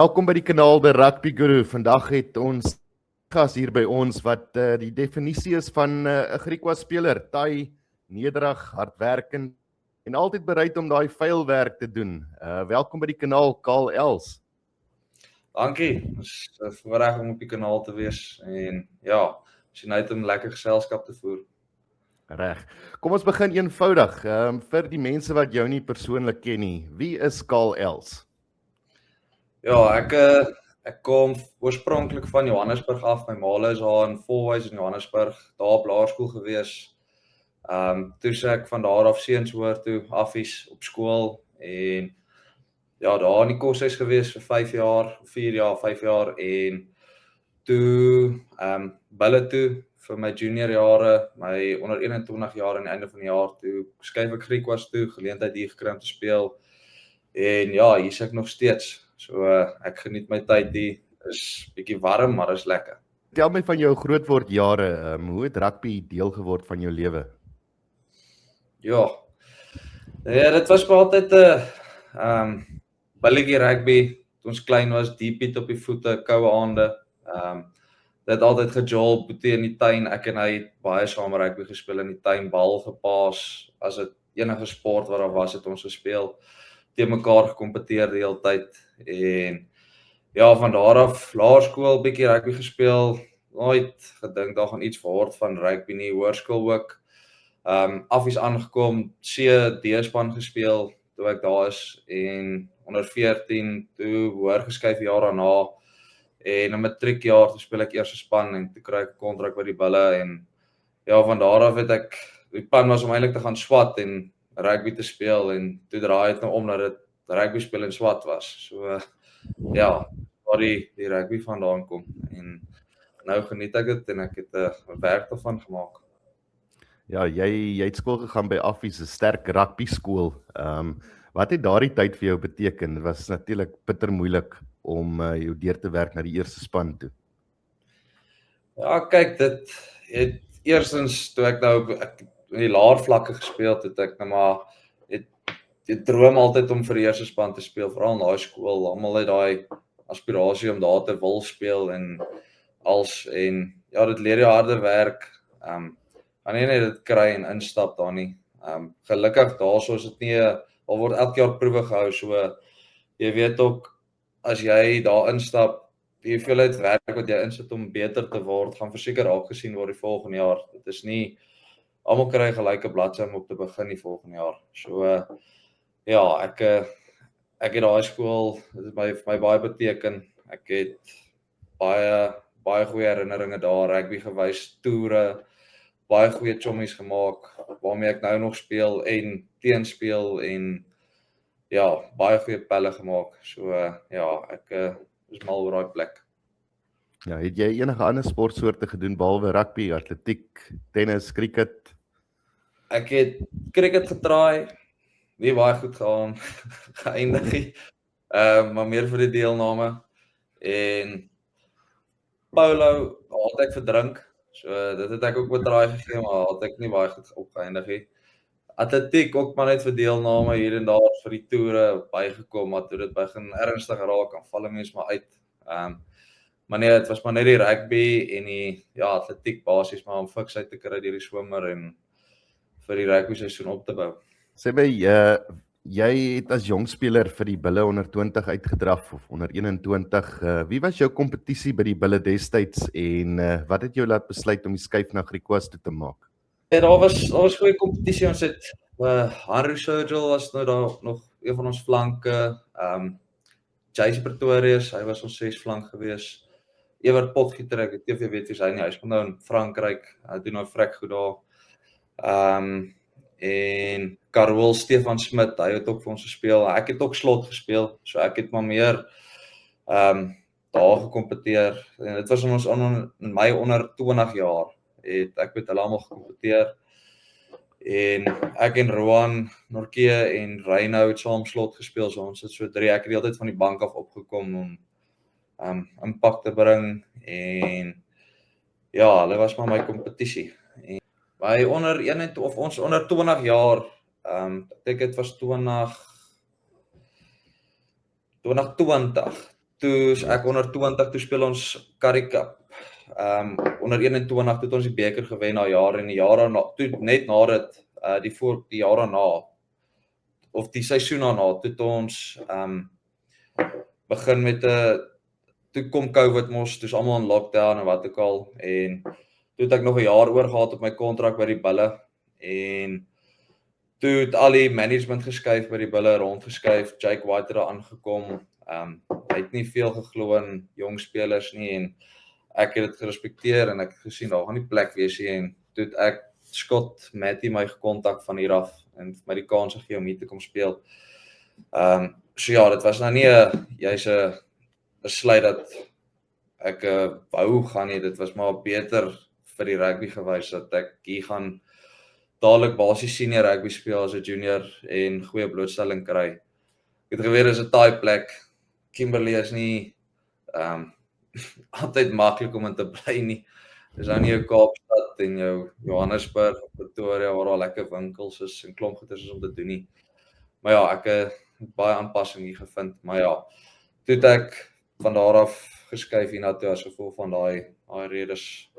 Welkom by die kanaal by Rugby Guru. Vandag het ons gas hier by ons wat die definisie is van 'n Griekwa speler, taai, nederig, hardwerkend en altyd bereid om daai vuil werk te doen. Welkom by die kanaal, Karl Els. Dankie, dit is 'n voorreg om op die kanaal te wees en ja, sien uit om lekker geselskap te voer. Reg. Kom ons begin eenvoudig. Vir die mense wat jou nie persoonlik ken nie, wie is Karl Els? Ja, ek kom oorspronklik van Johannesburg af. My ma is daar in Volwys in Johannesburg, daar op laerskool gewees. Toe se ek van daar af Seenshoor toe, Affies op skool en ja, daar in die koshuis gewees vir 5 jaar, 4 jaar, 5 jaar en toe Bulle toe vir my junior jare, my onder 21 jaar aan die einde van die jaar toe skuif ek Griekwas toe, geleentheid hier gekry om te speel. En ja, hier is ek nog steeds. So ek geniet my tyd hier. Is bietjie warm, maar is lekker. Tel my van jou grootword jare. Hoe het rugby deel geword van jou lewe? Ja. Ja, dit was maar altyd 'n billetjie rugby. Toe ons klein was, diep op die voete, koue aande. Dit het altyd gejol, boetie in die tuin. Ek en hy het baie saam rugby gespeel in die tuin, bal gepaas. As dit enige sport wat daar was, het ons gespeel. Teen mekaar gekompeteer die hele tyd. En ja, van daar af laerskool bietjie rugby gespeel. Nooit gedink daar gaan iets word van rugby nie, hoërskool ook. Affies aangekom, D-span gespeel toe ek daar is en onder 14 toe hoër geskuif jaar daarna en 'n matriekjaar toe speel ek eerste span en toe kry ek 'n kontrak by die Bulle en ja, van daar af het ek die plan was om eintlik te gaan swat en rugby te speel en toe draai het nou om dat dit rugby speel en swat was. So ja, waar die rugby vandaan kom en nou geniet ek dit en ek het 'n werk daarvan gemaak. Ja, jy het skool gegaan by Affies, 'n sterk rugby skool. Wat het daardie tyd vir jou beteken? Dit was natuurlik bitter moeilik om jou deur te werk na die eerste span toe. Ja, kyk, dit het eerstens toe ek nou in die laer vlakke gespeel het ek nou maar het droom altyd om vir die eerste span te speel, veral in daai skool. Almal het daai aspirasie om daar te wil speel en ja, dit leer jou harde werk. Kan nie net dit kry en instap daar nie. Gelukkig daarso is dit nie, al word elke jaar proewe gehou, so jy weet ook, as jy daar instap, die hoeveelheid werk wat jy insit om beter te word, gaan verseker ook gesien word die volgende jaar. Dit is nie, almal kry gelyke bladsy om op te begin die volgende jaar. So ja, ek het daai skool, dit het vir my baie beteken. Ek het baie goeie herinneringe daar, rugby gewys, toere, baie goeie chommies gemaak, waarmee ek nou nog speel en teenspeel en ja, baie goeie pelle gemaak. So ja, ek is mal oor daai plek. Ja, het jy enige ander sportsoorte gedoen behalwe rugby, atletiek, tennis, cricket? Ek het cricket getraai, nie baie goed geëindig nie, maar meer vir die deelname. En polo het ek verdrink, so dit het ek ook met draai gegee, maar het ek nie baie goed opgeëindig nie. Atletiek ook maar net vir deelname hier en daar vir die toere bygekom, maar toe dit begin ernstig raak, dan val 'n mens maar uit. Maar nee, dit was maar net die rugby en die atletiek basies maar om fiksheid te kry deur die somer en vir die rugby seisoen op te bou. Sê my, jy het as jong speler vir die Bulle onder 20 uitgedraf of onder 21. Wie was jou kompetisie by die Bulle destyds en wat het jou laat besluit om die skuif na Griekwas toe te maak? Ja, daar was goeie kompetisie. Ons het Henry Sergel was nou daar nog een van ons flanke. Jace Pretorius, hy was ons 6 flank gewees. Evert Potgieter, ek weet nie of jy weet wie hy nie, hy speel nou in Frankryk, hy doen nou vrek goed daar. En Karel Stefan Smit, hy het ook vir ons gespeel. Ek het ook slot gespeel, so ek het maar meer daar gekompeteer. En dit was in my onder 20 jaar het ek met hulle almal gekompeteer. En ek en Roan, Norke en Reino het saam slot gespeel, so ons het so 3, ek het die hele tyd van die bank af opgekom om impak te bring en ja, hulle was maar my kompetisie. By ons onder 20 jaar, ek dink dit was 2020, toe ek onder 20 toe speel ons Currie Cup. Onder 21 toe het ons die beker gewen na jaar en die jaar daarna, toe net na dit die jaar daarna of die seisoen daarna toe het ons begin met toe kom COVID mos, toe's almal in lockdown en wat ook al en toe het ek nog 'n jaar oor gehad op my kontrak by die Bulle en toe het al die management geskuif by die Bulle rondgeskuif, Jake White het daar aangekom. Hy het nie veel geglo in jong spelers nie en ek het dit gerespekteer en ek het gesien daar gaan nie plek wees nie en toe het ek Scott Matty my gekontak van hier af en my die kans gegee om hier te kom speel. So ja, dit was nou nie jy's 'n besluit dat ek wou gaan nie, dit was maar beter vir die rugby gewys dat ek hier gaan dadelik basies senior rugby speel as 'n junior en goeie blootstelling kry. Ek het geweet is 'n taai plek. Kimberley is nie altyd maklik om in te bly nie. Dis nou nie 'n Kaapstad en jou Johannesburg of Pretoria waar daar lekker winkels is en klomp goeders is om te doen nie. Maar ja, ek het baie aanpassing hier gevind, maar ja, toe het ek van daar af geskuif hiernatoe as gevolg van daai redes.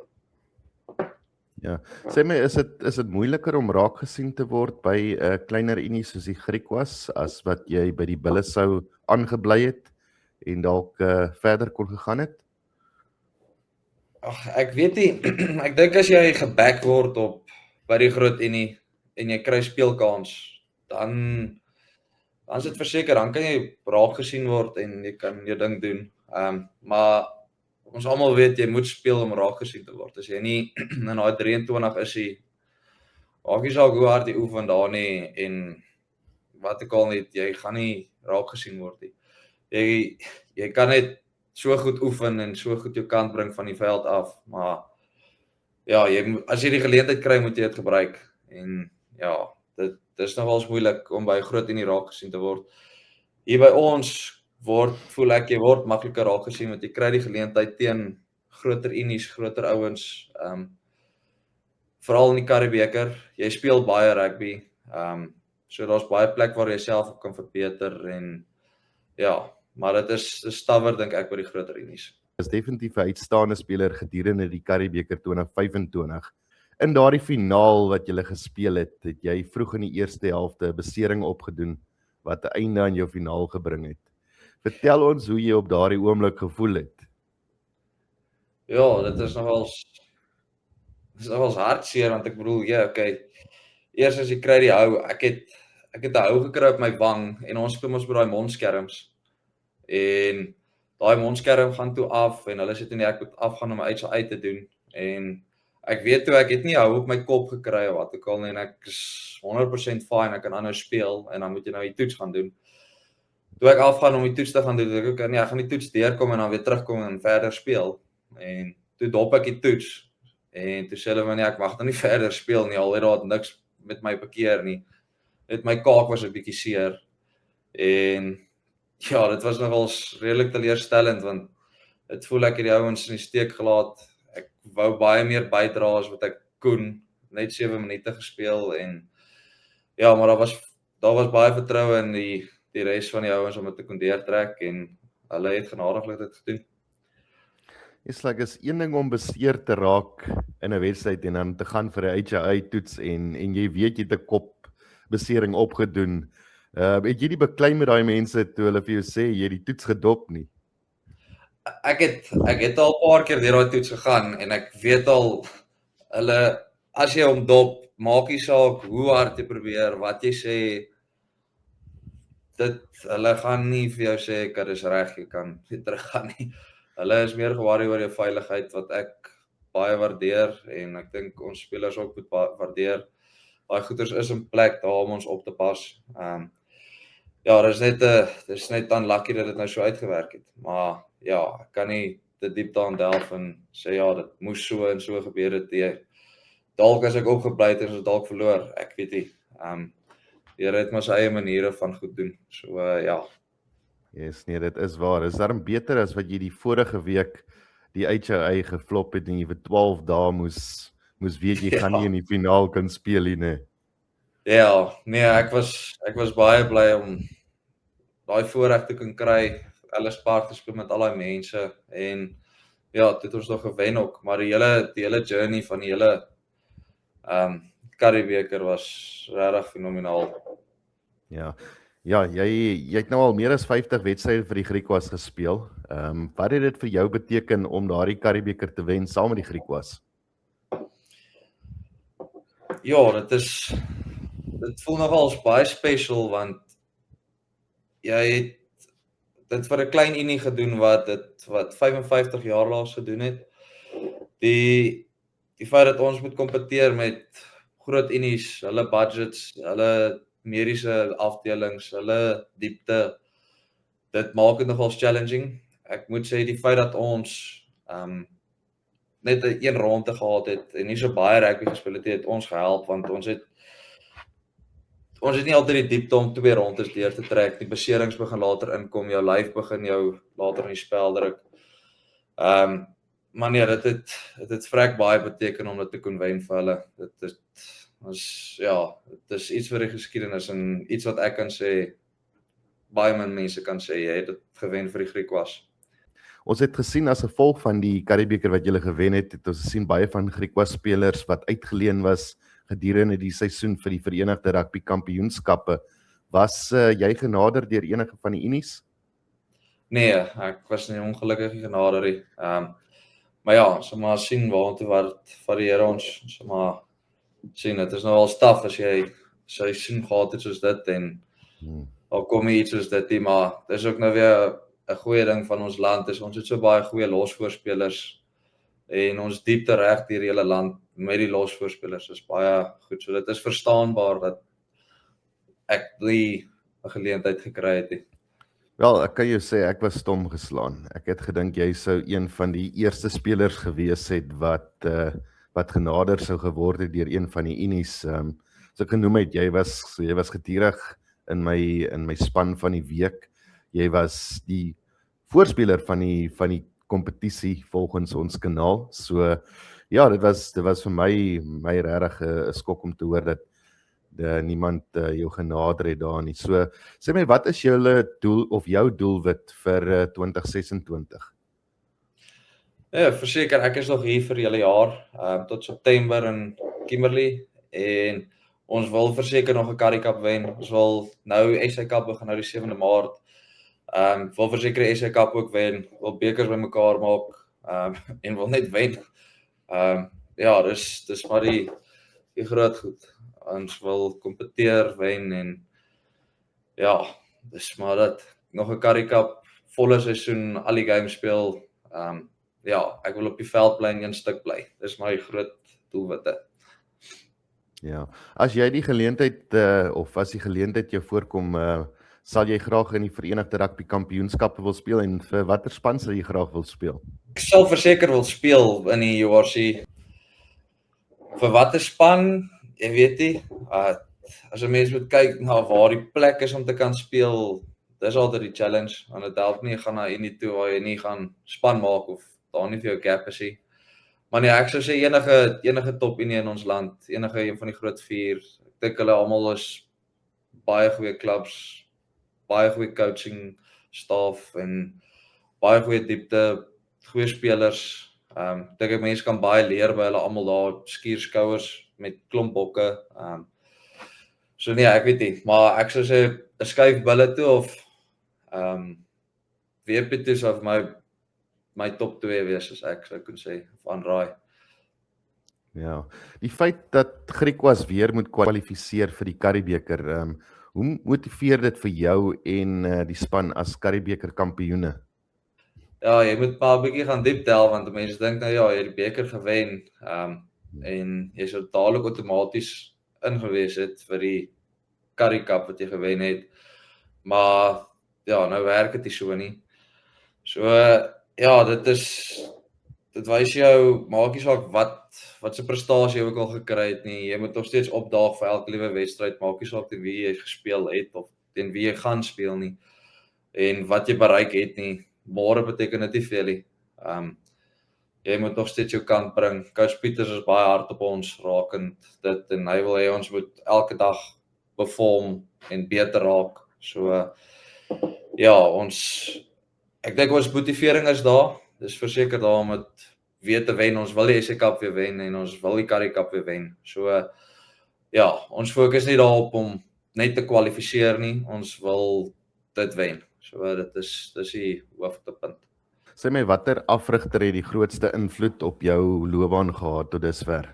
Ja, sê my, is dit moeiliker om raak gesien te word by 'n kleiner unie soos die Griquas as wat jy by die Bulle sou aangebly het en dalk verder kon gegaan het? Ag, ek weet nie, ek dink as jy geback word op by die groot unie en jy kry speelkans, dan is dit verseker, dan kan jy raak gesien word en jy kan jou ding doen. Maar ons almal weet jy moet speel om raak gesien te word. As jy nie in daai 23 is jy, maak nie saak hoe hard jy oefen daar nie en wat ek al net, jy gaan nie raak gesien word nie. Jy kan net so goed oefen en so goed jou kant bring van die veld af, maar ja, as jy die geleentheid kry, moet jy dit gebruik. En ja, dit is nogals moeilik om by 'n groot unie raak gesien te word. Hier by ons voel ek jy word makliker raak gesien want jy kry die geleentheid teen groter unies, groter ouens. Veral in die Currie-beker, jy speel baie rugby. So daar's baie plek waar jy self op kan verbeter en ja, maar dit is stawwer dink ek by die groter unies. Is definitief 'n uitstaande speler gedurende die Currie-beker 2025. In daardie finaal wat jy gespeel het, het jy vroeg in die eerste helfte 'n besering opgedoen wat 'n einde aan jou finaal gebring het. Vertel ons hoe jy op daardie oomblik gevoel het. Ja, dit is nogals hartseer want ek bedoel, ja, okay. Eers as jy kry die hou, ek het 'n hou gekry op my wang en ons speel mos met daai mondskerms. En daai mondskerm gaan toe af en hulle sê toe nee, ek moet afgaan om my uit te doen en ek weet toe ek het nie hou op my kop gekry of wat ook al nie en ek is 100% fine, ek kan aanhou speel en dan moet jy nou die toets gaan doen. Toe ek afgaan om die toets te gaan doen, ek nee, ek gaan die toets deurkom en dan weer terugkom en verder speel. En toe dop ek die toets en toe sê hulle van nee, ek mag nou nie verder speel nie, al het daar niks met my bekeer nie. Net my kaak was 'n bietjie seer en ja, dit was nogals redelik teleurstellend want dit voel ek het die ouens in die steek gelaat. Ek wou baie meer bydra as wat ek kon, net 7 minute gespeel en ja, maar daar was baie vertroue in die res van die ouens om dit te kon deurtrek en hulle het genadiglik dit gedoen. Is een ding om beseer te raak in 'n wedstryd en dan te gaan vir 'n HII toets en jy weet jy het 'n kopbesering opgedoen. Het jy nie beklei met daai mense toe hulle vir jou sê jy het die toets gedop nie? Ek het al 'n paar keer deur daai toets gegaan en ek weet al hulle as jy hom dop, maak nie saak hoe hard jy probeer, wat jy sê, hulle gaan nie vir jou sê ek is reg, jy kan nie teruggaan nie. Hulle is meer ge-worry oor jou veiligheid wat ek baie waardeer en ek dink ons spelers ook moet waardeer. Daai goeders is in plek daar om ons op te pas. Ja, dis net unlucky dat dit nou so uitgewerk het. Maar ja, ek kan nie te diep daarin delf en sê ja, dit moes so en so gebeur het. Dalk as ek opgebly het en ons dalk verloor, ek weet nie. Die Here het maar sy eie maniere van goed doen. So ja. Yes, nee, dit is waar. Is daarom beter as wat jy die vorige week die HII geflop het en jy vir 12 dae moes weet jy gaan nie in die finaal kan speel nie. Ja, nee, ek was baie bly om daai voorreg te kan kry. Ellis Park gespeel met al die mense en ja, dit het ons nog gewen ook, maar die hele journey van die hele Currie Beeker was regtig fenomenaal. Ja. Ja, jy het nou al meer as 50 wedstryde vir die Griquas gespeel. Wat het dit vir jou beteken om daardie Currie Beeker te wen saam met die Griquas? Ja, dit voel nogals baie special want jy het dit vir 'n klein unie gedoen wat 55 jaar laas gedoen het. Die feit dat ons moet kompeteer met groot unies, hulle budgets, hulle mediese afdelings, hulle diepte, dit maak dit nogals challenging. Ek moet sê die feit dat ons net 'n een ronde gehad het en nie so baie rugby gespeel het ons gehelp want ons het nie altyd die diepte om 2 rondes deur te trek. Die beserings begin later inkom, jou lyf begin jou later in die spel druk. Maar nee, dit het vrek baie beteken om dit te kon wen vir hulle. Dit is iets vir die geskiedenis en iets wat ek kan sê, baie min mense kan sê, jy het dit gewen vir die Griquas. Ons het gesien as gevolg van die Currie Beeker wat julle gewen het ons gesien baie van Griquas spelers wat uitgeleen was gedurende die seisoen vir die Verenigde Rugby Kampioenskappe. Was jy genader deur enige van die unies? Nee, ek was nie ongelukkig genader nie. Maar ja, maar sien waartoe wat varieer ons, maar sien, dit is nou al staf as jy seisoen gehad het soos dit en al kom iets soos dit, maar dis ook nou weer 'n goeie ding van ons land, ons het so baie goeie losvoorspelers en ons diepte reg deur die hele land met die losvoorspelers is baie goed, so dit is verstaanbaar dat ek nie 'n geleentheid gekry het nie. Wel, ek kan jou sê ek was stom geslaan. Ek het gedink jy sou een van die eerste spelers gewees het wat genader sou geword het deur een van die unies. So ek genoem het jy was gedurig in my span van die week. Jy was die voorspeler van die kompetisie volgens ons kanaal. So ja, dit was vir my regtig 'n skok om te hoor dat niemand jou genader het daar nie. So sê my, wat is julle doel of jou doelwit vir 2026? Ja, verseker, ek is nog hier vir julle jaar, tot September in Kimberley en ons wil verseker nog 'n Currie Cup wen. Ons wil nou SA Cup begin nou die 7de Maart. Wil verseker die SA Cup ook wen, wil bekers bymekaar maak, en wil net wen. Ja, dis maar die groot goed. Ons wil kompeteer, wen en ja, dis maar dit. Nog 'n Currie Cup, volle seisoen, al die games speel. Ja, ek wil op die veld bly en een stuk bly. Dis my groot doelwitte. Ja, as jy die geleentheid of as die geleentheid jou voorkom, sal jy graag in die Verenigde Rugby Kampioenskappe wil speel en vir watter span sal jy graag wil speel? Ek sal verseker wil speel in die URC. Vir watter span? Jy weet nie. As 'n mens moet kyk na waar die plek is om te kan speel, dis altyd die challenge. Want dit help nie, jy gaan na unie toe waar jy nie gaan span maak of daar nie vir jou gap is nie. Maar nee, ek sou sê enige top unie in ons land, enige een van die groot 4. Ek dink hulle almal is baie goeie clubs, baie goeie coaching staf en baie goeie diepte, goeie spelers. Dink ek mense kan baie leer by hulle almal daar, skierskouers met klomp bokke. So nee, ek weet nie, maar ek sou sê 'n skuif bulle toe of WP toe sou vir my top 2 wees as ek sou kon sê, of aanraai. Ja, die feit dat Griquas weer moet kwalifiseer vir die Currie Beeker, hoe motiveer dit vir jou en die span as Currie Beeker kampioene? Ja, jy moet maar 'n bietjie gaan diep tel want mense dink nou ja, jy het die beker gewen, en jy sou dadelik outomaties ingewees het vir die Currie Cup wat jy gewen het. Maar ja, nou werk dit nie so nie. So ja, dit wys jou, maak nie saak wat se prestasie jy ook al gekry het nie. Jy moet nog steeds opdaag vir elke liewe wedstryd, maak nie saak teen wie jy gespeel het of teen wie jy gaan speel nie. En wat jy bereik het nie, môre beteken dit nie veel nie. Jy moet nog steeds jou kant bring. Coach Pieters is baie hard op ons rakend dit en hy wil hê ons moet elke dag perform en beter raak. So ja, ons ek dink ons motivering is daar. Dis verseker daar om dit weer te wen. Ons wil die SA Cup weer wen en ons wil die Currie Cup weer wen. So ja, ons fokus nie daarop om net te kwalifiseer nie. Ons wil dit wen. So dis die hoofpunt. Sê my, watter afrigter het die grootste invloed op jou loopbaan gehad tot dusver?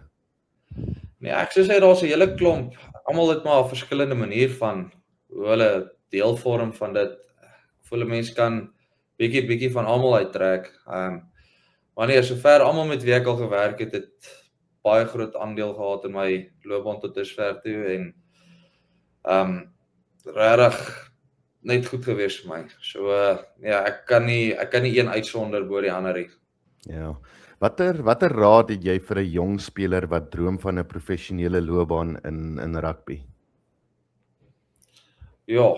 Nee, ek sou sê daar's 'n hele klomp. Almal het maar 'n verskillende manier van hoe hulle deel vorm van dit. Ek voel 'n mens kan bietjie van almal uittrek. Maar nee, sover almal met wie ek al gewerk het baie groot aandeel gehad in my loopbaan tot dusver toe en regtig net goed gewees vir my. So ja, ek kan nie een uitsonder bo die ander nie. Ja. Watter raad het jy vir 'n jong speler wat droom van 'n professionele loopbaan in rugby? Ja,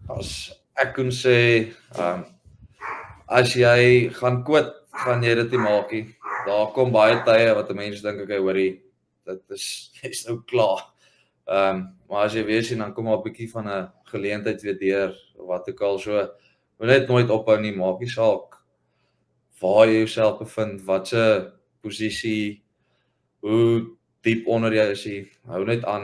as ek kon sê, as jy gaan quit, gaan jy dit nie maak nie. Daar kom baie tye wat 'n mens dink, okay, hoorie, jy's nou klaar. Maar as jy weer sien, dan kom maar 'n bietjie van 'n geleentheid weer deur, wat ook al, so, moet net nooit ophou nie, maak nie saak waar jy jouself bevind, watse posisie, hoe diep onder jy is, hou net aan.